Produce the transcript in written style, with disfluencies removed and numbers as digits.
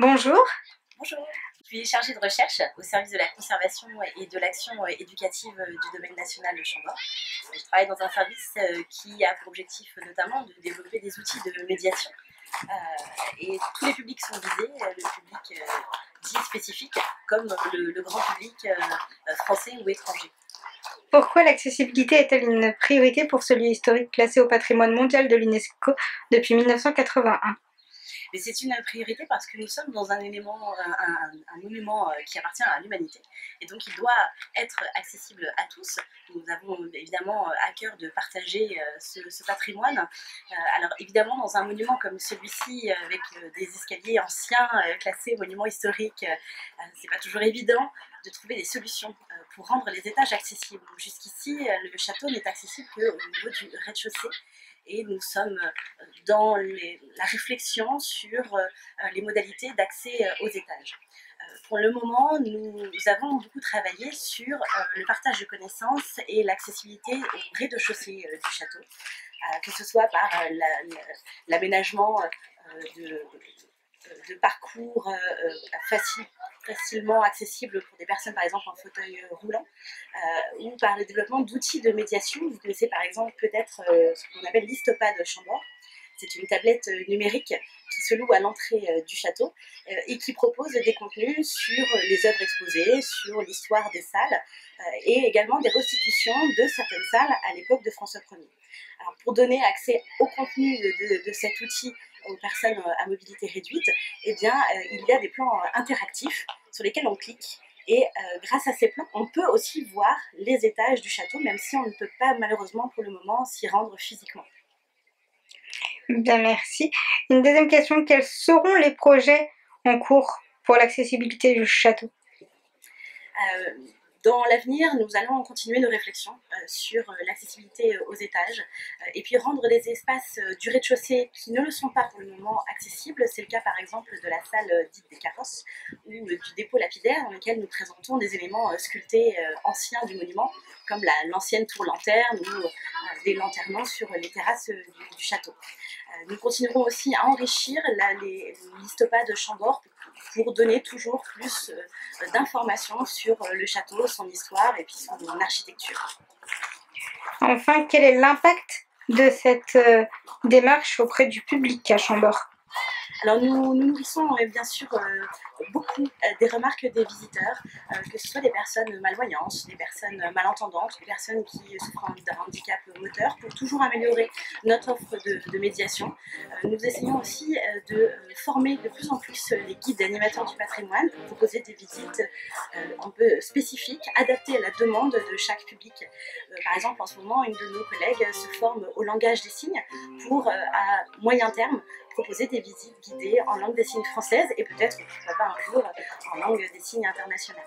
Bonjour. Bonjour, je suis chargée de recherche au service de la conservation et de l'action éducative du domaine national de Chambord. Je travaille dans un service qui a pour objectif notamment de développer des outils de médiation. Et tous les publics sont visés, le public dit spécifique comme le grand public français ou étranger. Pourquoi l'accessibilité est-elle une priorité pour ce lieu historique classé au patrimoine mondial de l'UNESCO depuis 1981? Mais c'est une priorité parce que nous sommes dans un monument qui appartient à l'humanité et donc il doit être accessible à tous. Nous avons évidemment à cœur de partager ce patrimoine. Alors évidemment dans un monument comme celui-ci avec des escaliers anciens classés monument historique, c'est pas toujours évident de trouver des solutions pour rendre les étages accessibles. Jusqu'ici, le château n'est accessible qu'au niveau du rez-de-chaussée. Et nous sommes dans la réflexion sur les modalités d'accès aux étages. Pour le moment, nous avons beaucoup travaillé sur le partage de connaissances et l'accessibilité au rez-de-chaussée du château, que ce soit par l'aménagement de parcours facilement accessibles pour des personnes par exemple en fauteuil roulant, ou par le développement d'outils de médiation. Vous connaissez par exemple peut-être ce qu'on appelle l'Histopad Chambord. C'est une tablette numérique qui se loue à l'entrée du château et qui propose des contenus sur les œuvres exposées, sur l'histoire des salles et également des restitutions de certaines salles à l'époque de François Ier. Alors, pour donner accès au contenu de cet outil aux personnes à mobilité réduite, eh bien, il y a des plans interactifs sur lesquels on clique. Et grâce à ces plans, on peut aussi voir les étages du château, même si on ne peut pas malheureusement pour le moment s'y rendre physiquement. Bien, merci. Une deuxième question, quels seront les projets en cours pour l'accessibilité du château? Dans l'avenir, nous allons continuer nos réflexions sur l'accessibilité aux étages et puis rendre les espaces du rez-de-chaussée qui ne le sont pas pour le moment accessibles. C'est le cas par exemple de la salle dite des carrosses ou du dépôt lapidaire dans lequel nous présentons des éléments sculptés anciens du monument comme l'ancienne tour-lanterne ou des lanternons sur les terrasses du château. Nous continuerons aussi à enrichir l'Histopad Chambord pour donner toujours plus d'informations sur le château, son histoire et puis son architecture. Enfin, quel est l'impact de cette démarche auprès du public à Chambord? Alors nous nourrissons bien sûr beaucoup des remarques des visiteurs, que ce soit des personnes malvoyantes, des personnes malentendantes, des personnes qui souffrent d'un handicap moteur, pour toujours améliorer notre offre de médiation. Nous essayons aussi de former de plus en plus les guides animateurs du patrimoine pour proposer des visites un peu spécifiques, adaptées à la demande de chaque public. Par exemple, en ce moment, une de nos collègues se forme au langage des signes pour, à moyen terme, proposer des visites guidées en langue des signes française et peut-être, pourquoi pas un jour, en langue des signes internationale.